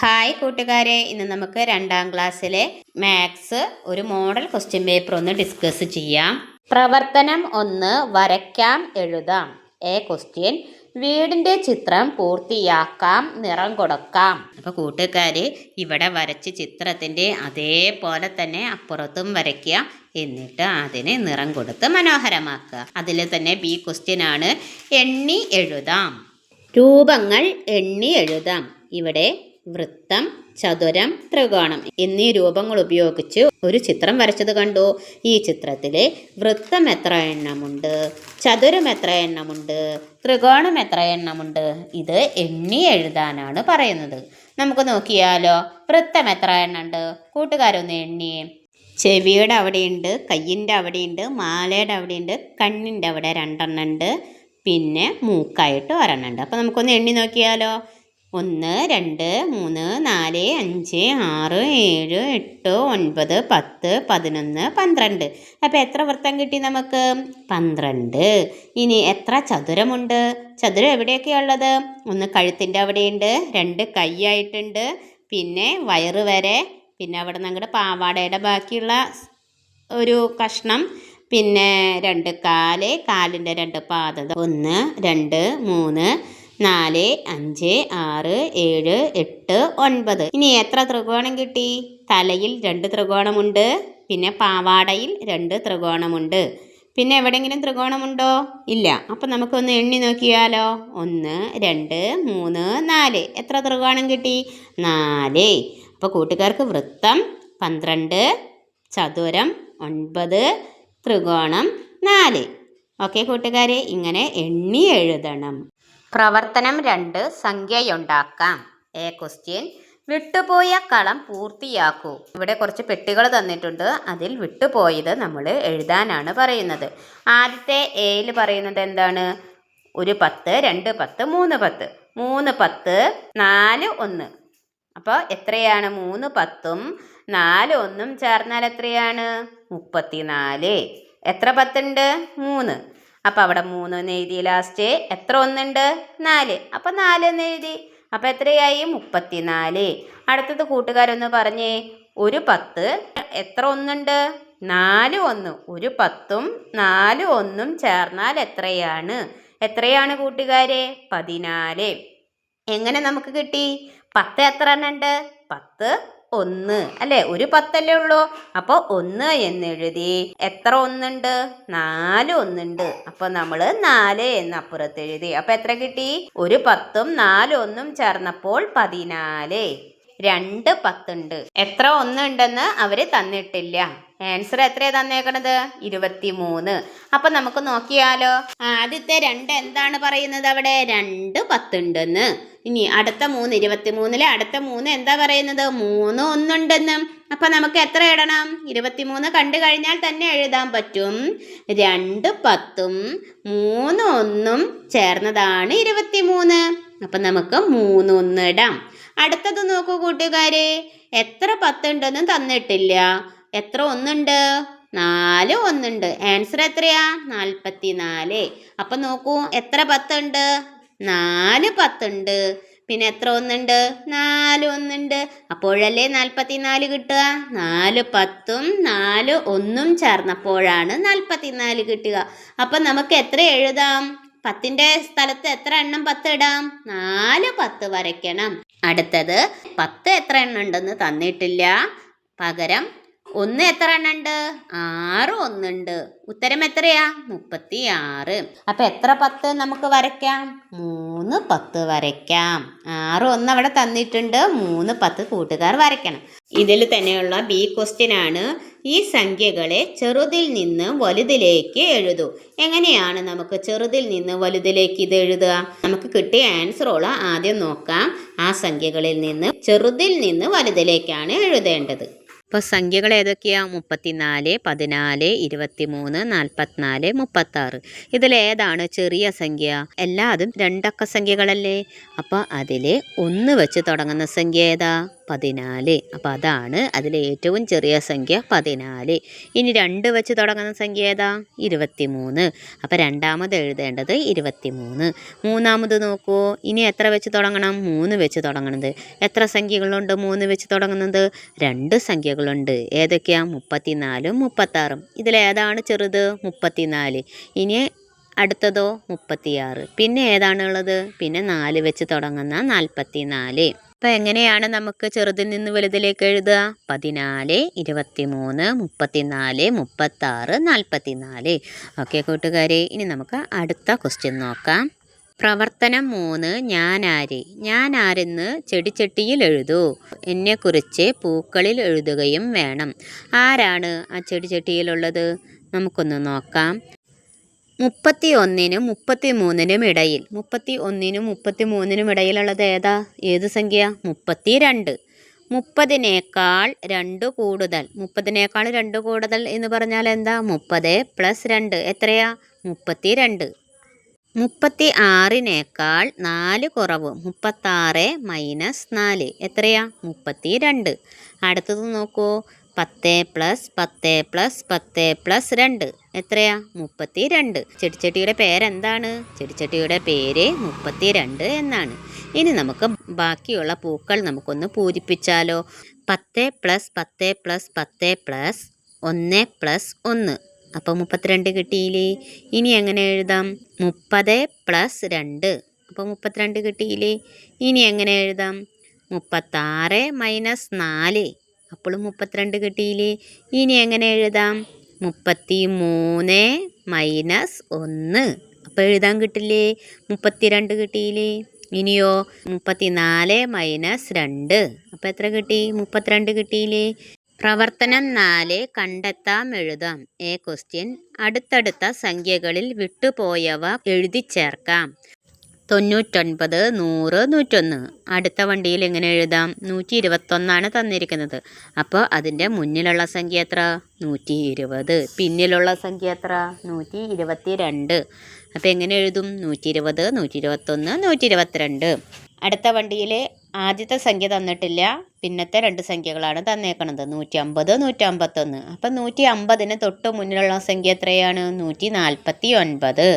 Hi കൂട്ടുകാരെ, ഇന്ന് നമുക്ക് 2ാം ക്ലാസ്സിലെ മാത്സ് ഒരു മോഡൽ ക്വസ്റ്റ്യൻ പേപ്പർ ഒന്ന് ഡിസ്കസ് ചെയ്യാം. പ്രവർത്തനം 1, വരയ്ക്കാം എഴുതാം. ക്വസ്റ്റ്യൻ: വീടിൻ്റെ ചിത്രം പൂർത്തിയാക്കാം, നിറം കൊടുക്കാം. അപ്പോൾ കൂട്ടുകാർ ഇവിടെ വരച്ച ചിത്രത്തിൻ്റെ അതേപോലെ തന്നെ അപ്പുറത്തും വരയ്ക്കുക, എന്നിട്ട് അതിന് നിറം കൊടുത്ത് മനോഹരമാക്കുക. അതിൽ തന്നെ ബി ക്വസ്റ്റ്യൻ ആണ്, എണ്ണി എഴുതാം. രൂപങ്ങൾ എണ്ണി എഴുതാം. ഇവിടെ വൃത്തം, ചതുരം, ത്രികോണം എന്നീ രൂപങ്ങൾ ഉപയോഗിച്ച് ഒരു ചിത്രം വരച്ചത് കണ്ടു. ഈ ചിത്രത്തിൽ വൃത്തം എത്ര എണ്ണമുണ്ട്, ചതുരം എത്ര എണ്ണമുണ്ട്, ത്രികോണം എത്ര എണ്ണമുണ്ട്, ഇത് എണ്ണി എഴുതാനാണ് പറയുന്നത്. നമുക്ക് നോക്കിയാലോ. വൃത്തം എത്ര എണ്ണമുണ്ട്? കൂട്ടുകാരൊന്ന് എണ്ണിയേ. ചെവിയുടെ അവിടെയുണ്ട്, കയ്യിൻ്റെ അവിടെയുണ്ട്, മാലയുടെ അവിടെയുണ്ട്, കണ്ണിൻ്റെ അവിടെ 2 ഉണ്ട്, പിന്നെ മൂക്കായിട്ട് 1 ഉണ്ട്. അപ്പോൾ നമുക്കൊന്ന് എണ്ണി നോക്കിയാലോ. 1, 2, 3, 4, 5, 6, 7, 8, 9, 10, 11, 12. അപ്പോൾ എത്ര വൃത്തം കിട്ടി നമുക്ക്? 12. ഇനി എത്ര ചതുരമുണ്ട്? ചതുരം എവിടെയൊക്കെയുള്ളത്? 1 കഴുത്തിൻ്റെ അവിടെയുണ്ട്, 2 കൈയായിട്ടുണ്ട്, പിന്നെ വയറ് വരെ, പിന്നെ അവിടെ നിന്ന് അങ്ങോട്ട് പാവാടയുടെ ബാക്കിയുള്ള ഒരു കഷ്ണം, പിന്നെ 2 കാല്, കാലിൻ്റെ 2 പാദം. 1, 2, 3, 4, 5, 6, 7, 8, 9. ഇനി എത്ര ത്രികോണം കിട്ടി? തലയിൽ 2 ത്രികോണമുണ്ട്, പിന്നെ പാവാടയിൽ 2 ത്രികോണമുണ്ട്. പിന്നെ എവിടെയെങ്കിലും ത്രികോണമുണ്ടോ? ഇല്ല. അപ്പം നമുക്കൊന്ന് എണ്ണി നോക്കിയാലോ. 1, 2, 3, 4. എത്ര ത്രികോണം കിട്ടി? 4. അപ്പോൾ കൂട്ടുകാർക്ക് വൃത്തം 12, ചതുരം 9, ത്രികോണം 4. ഓക്കെ കൂട്ടുകാരെ, ഇങ്ങനെ എണ്ണി എഴുതണം. പ്രവർത്തനം 2, സംഖ്യയുണ്ടാക്കാം. ക്വസ്റ്റ്യൻ: വിട്ടുപോയ കളം പൂർത്തിയാക്കൂ. ഇവിടെ കുറച്ച് പെട്ടികൾ തന്നിട്ടുണ്ട്, അതിൽ വിട്ടുപോയത് നമ്മൾ എഴുതാനാണ് പറയുന്നത്. ആദ്യത്തെ എയിൽ പറയുന്നത് എന്താണ്? 1 10, 2 10, 3 10. 3 10, 4 1. അപ്പോൾ എത്രയാണ്? 3 10ഉം 4 1ഉം ചേർന്നാൽ എത്രയാണ്? 34. എത്ര 10 ഉണ്ട്? 3. അപ്പോൾ അവിടെ 3 എന്ന് എഴുതി. ലാസ്റ്റ് എത്ര 1 ഉണ്ട്? 4. അപ്പോൾ 4 എന്ന് എഴുതി. അപ്പോൾ എത്രയായി? 34. അടുത്തത് കൂട്ടുകാരൊന്ന് പറഞ്ഞേ. 1 10 എത്ര 1 ഉണ്ട്? 4 1. 1 10ഉം 4 1ഉം ചേർന്നാൽ എത്രയാണ്? എത്രയാണ് കൂട്ടുകാരെ? 14. എങ്ങനെ നമുക്ക് കിട്ടി? 10 എത്ര എണ്ണം ഉണ്ട്? 10 1 അല്ലേ? 1 10 അല്ലേ ഉള്ളൂ. അപ്പോൾ 1 എന്നെഴുതി. എത്ര 1 ഉണ്ട്? 4 1 ഉണ്ട്. അപ്പോൾ നമ്മൾ 4 എന്ന് അപ്പുറത്ത് എഴുതി. അപ്പോൾ എത്ര കിട്ടി? 1 10ഉം 4 1ഉം ചേർന്നപ്പോൾ 14. 2 10 ഉണ്ട്. എത്ര 1 ഉണ്ടെന്ന് അവർ തന്നിട്ടില്ല. ആൻസർ എത്രയാണ് തന്നേക്കണത്? 23. അപ്പം നമുക്ക് നോക്കിയാലോ. ആദ്യത്തെ 2 എന്താണ് പറയുന്നത്? അവിടെ 2 10 ഉണ്ടെന്ന്. ഇനി അടുത്ത 3 23-ലെ അടുത്ത 3 എന്താ പറയുന്നത്? 3 1 ഉണ്ടെന്ന്. അപ്പം നമുക്ക് എത്ര ഇടണം? 23 കണ്ടു കഴിഞ്ഞാൽ തന്നെ എഴുതാൻ പറ്റും. 2 10ഉം 3 1ഉം ചേർന്നതാണ് 23. അപ്പം നമുക്ക് 3 1 ഇടാം. അടുത്തത് നോക്കൂ കൂട്ടുകാരെ. എത്ര 10 ഉണ്ടെന്നും തന്നിട്ടില്ല. എത്ര 1 ഉണ്ട്? 4 1 ഉണ്ട്. ആൻസർ എത്രയാ? 44. അപ്പം നോക്കൂ, എത്ര 10 ഉണ്ട്? 4 10 ഉണ്ട്. പിന്നെ എത്ര 1 ഉണ്ട്? 4 1 ഉണ്ട്. അപ്പോഴല്ലേ 44 കിട്ടുക. 4 10ഉം 4 1ഉം ചേർന്നപ്പോഴാണ് 44 കിട്ടുക. അപ്പം നമുക്ക് എത്ര എഴുതാം? 10ൻ്റെ സ്ഥലത്ത് എത്ര എണ്ണം 10 ഇടാം? 4 10 വരയ്ക്കണം. അടുത്തത് 10 എത്ര എണ്ണം ഉണ്ടെന്ന് തന്നിട്ടില്ല. പകരം 1 എത്ര എണ്ണം ഉണ്ട്? 6 1 ഉണ്ട്. ഉത്തരം എത്രയാ? 36. അപ്പം എത്ര 10 നമുക്ക് വരയ്ക്കാം? 3 10 വരയ്ക്കാം. 6 1 അവിടെ തന്നിട്ടുണ്ട്. 3 10 കൂട്ടുകാർ വരയ്ക്കണം. ഇതിൽ തന്നെയുള്ള ബി ക്വസ്റ്റ്യൻ ആണ്. ഈ സംഖ്യകളെ ചെറുതിൽ നിന്ന് വലുതിലേക്ക് എഴുതൂ. എങ്ങനെയാണ് നമുക്ക് ചെറുതിൽ നിന്ന് വലുതിലേക്ക് ഇത് എഴുതുക? നമുക്ക് കിട്ടിയ ആൻസറോള് ആദ്യം നോക്കാം. ആ സംഖ്യകളിൽ നിന്ന് ചെറുതിൽ നിന്ന് വലുതിലേക്കാണ് എഴുതേണ്ടത്. അപ്പോൾ സംഖ്യകൾ ഏതൊക്കെയാണ്? 34, 14, 23, 44, 36. ഇതിലേതാണ് ചെറിയ സംഖ്യ? എല്ലാതും രണ്ടക്ക സംഖ്യകളല്ലേ? അപ്പോൾ അതിൽ 1 വെച്ച് തുടങ്ങുന്ന സംഖ്യ ഏതാ? 14. അപ്പോൾ അതാണ് അതിലെ ഏറ്റവും ചെറിയ സംഖ്യ 14. ഇനി 2 വെച്ച് തുടങ്ങുന്ന സംഖ്യ ഏതാ? 23. അപ്പോൾ രണ്ടാമത് എഴുതേണ്ടത് 23. മൂന്നാമത് നോക്കൂ, ഇനി എത്ര വെച്ച് തുടങ്ങണം? 3 വെച്ച് തുടങ്ങണത്. എത്ര സംഖ്യകളുണ്ട് 3 വെച്ച് തുടങ്ങുന്നത്? 2 സംഖ്യകളുണ്ട്. ഏതൊക്കെയാ? 34ഉം 36ഉം. ഇതിലേതാണ് ചെറുത്? 34. ഇനി അടുത്തതോ? 36. പിന്നെ ഏതാണുള്ളത്? പിന്നെ 4 വെച്ച് തുടങ്ങുന്ന 44. അപ്പോൾ എങ്ങനെയാണ് നമുക്ക് ചെറുതിൽ നിന്ന് വലുതിലേക്ക് എഴുതുക? 14, 23, 34, 36, 44. ഓക്കെ കൂട്ടുകാരെ, ഇനി നമുക്ക് അടുത്ത ക്വസ്റ്റ്യൻ നോക്കാം. പ്രവർത്തനം 3. ഞാനാര്. ഞാനാരെന്ന് ചെടിച്ചട്ടിയിൽ എഴുതൂ. എന്നെക്കുറിച്ച് പൂക്കളിൽ എഴുതുകയും വേണം. ആരാണ് ആ ചെടിച്ചട്ടിയിലുള്ളത്? നമുക്കൊന്ന് നോക്കാം. 31നും 33നും ഇടയിൽ. 31നും 33നും ഇടയിലുള്ളത് ഏതാ? ഏത് സംഖ്യ? 32. 30നേക്കാൾ 2 കൂടുതൽ. 30നേക്കാൾ 2 കൂടുതൽ എന്ന് പറഞ്ഞാൽ എന്താ? 30 + 2 എത്രയാ? 32. 36നേക്കാൾ 4 കുറവ്. 36 - 4 എത്രയാ? 32. അടുത്തത് നോക്കൂ. 10 + 10 + 10 + 2 എത്രയാ? 32. ചെടിച്ചട്ടിയുടെ പേരെന്താണ്? ചെടിച്ചട്ടിയുടെ പേര് 32 എന്നാണ്. ഇനി നമുക്ക് ബാക്കിയുള്ള പൂക്കൾ നമുക്കൊന്ന് പൂരിപ്പിച്ചാലോ. 10 + 10 + 10 + 1 + 1. അപ്പോൾ 32 കിട്ടിയില്ലേ? ഇനി എങ്ങനെ എഴുതാം? 30 + 2. അപ്പോൾ 32 കിട്ടിയില്ലേ? ഇനി എങ്ങനെ എഴുതാം? 36 - 4. അപ്പോഴും 32 കിട്ടിയില്ലേ? ഇനി എങ്ങനെ എഴുതാം? 33 - 1. അപ്പോൾ എഴുതാൻ കിട്ടില്ലേ? 32 കിട്ടിയില്ലേ? ഇനിയോ 34 - 2. അപ്പോൾ എത്ര കിട്ടി? 32 കിട്ടിയില്ലേ? പ്രവർത്തനം 4. കണ്ടെത്താം എഴുതാം. A question. അടുത്തടുത്ത സംഖ്യകളിൽ വിട്ടുപോയവ എഴുതി ചേർക്കാം. 99, 100, 101. അടുത്ത വണ്ടിയിൽ എങ്ങനെ എഴുതാം? 121 തന്നിരിക്കുന്നത്. അപ്പോൾ അതിൻ്റെ മുന്നിലുള്ള സംഖ്യ എത്ര? 120. പിന്നിലുള്ള സംഖ്യ എത്ര? 122. അപ്പോൾ എങ്ങനെ എഴുതും? 120, 121, 122. അടുത്ത വണ്ടിയിൽ ആദ്യത്തെ സംഖ്യ തന്നിട്ടില്ല, പിന്നത്തെ 2 സംഖ്യകളാണ് തന്നേക്കണത്. 150, 151. അപ്പം 150ന് തൊട്ട് മുന്നിലുള്ള സംഖ്യ എത്രയാണ്? 149.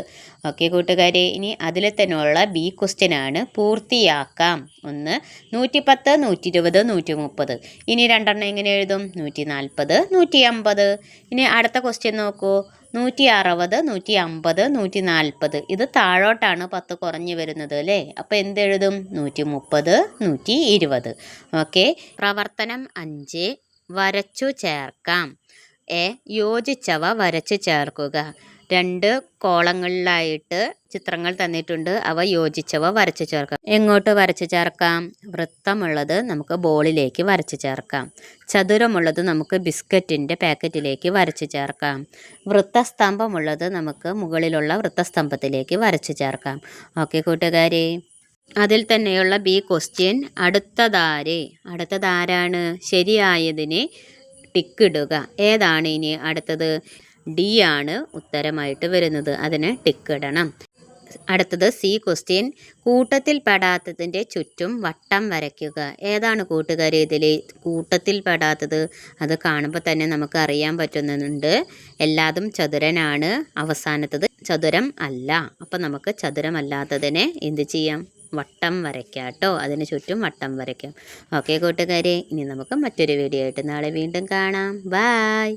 ഓക്കെ കൂട്ടുകാരെ, ഇനി അതിൽ തന്നെയുള്ള ബി ക്വസ്റ്റ്യൻ ആണ്. പൂർത്തിയാക്കാം. 1, 110, 120, 130. ഇനി 2 എങ്ങനെ എഴുതും? 140, 150. ഇനി അടുത്ത ക്വസ്റ്റ്യൻ നോക്കൂ. 160, 150, 140. ഇത് താഴോട്ടാണ് 10 കുറഞ്ഞു വരുന്നത് അല്ലേ? അപ്പോൾ എന്തെഴുതും? 130, 120. ഓക്കെ. പ്രവർത്തനം 5. വരച്ചു ചേർക്കാം. എ. യോജിച്ചവ വരച്ചു ചേർക്കുക. 2 കോളങ്ങളിലായിട്ട് ചിത്രങ്ങൾ തന്നിട്ടുണ്ട്. അവ യോജിച്ചവ വരച്ചു ചേർക്കാം. എങ്ങോട്ട് വരച്ചു ചേർക്കാം? വൃത്തമുള്ളത് നമുക്ക് ബോളിലേക്ക് വരച്ചു ചേർക്കാം. ചതുരമുള്ളത് നമുക്ക് ബിസ്ക്കറ്റിൻ്റെ പാക്കറ്റിലേക്ക് വരച്ചു ചേർക്കാം. വൃത്തസ്തംഭമുള്ളത് നമുക്ക് മുകളിലുള്ള വൃത്തസ്തംഭത്തിലേക്ക് വരച്ചു ചേർക്കാം. ഓക്കെ കൂട്ടുകാരെ, അതിൽ തന്നെയുള്ള ബി ക്വസ്റ്റ്യൻ. അടുത്തതാരാണ്? ശരിയായതിന് ടിക്കിടുക. ഏതാണ് ഇനി അടുത്തത്? ഡി ആണ് ഉത്തരമായിട്ട് വരുന്നത്. അതിന് ടിക്കിടണം. അടുത്തത് സി ക്വസ്റ്റ്യൻ. കൂട്ടത്തിൽ പെടാത്തതിൻ്റെ ചുറ്റും വട്ടം വരയ്ക്കുക. ഏതാണ് കൂട്ടുകാരെ ഇതിൽ കൂട്ടത്തിൽ പെടാത്തത്? അത് കാണുമ്പോൾ തന്നെ നമുക്ക് അറിയാൻ പറ്റുന്നുണ്ട്. എല്ലാതും ചതുരനാണ്. അവസാനത്തത് ചതുരം അല്ല. അപ്പം നമുക്ക് ചതുരമല്ലാത്തതിനെ എന്ത് ചെയ്യാം? വട്ടം വരയ്ക്കാം കേട്ടോ. അതിന് ചുറ്റും വട്ടം വരയ്ക്കാം. ഓക്കെ കൂട്ടുകാരെ, ഇനി നമുക്ക് മറ്റൊരു വീഡിയോ ആയിട്ട് നാളെ വീണ്ടും കാണാം. ബായ്.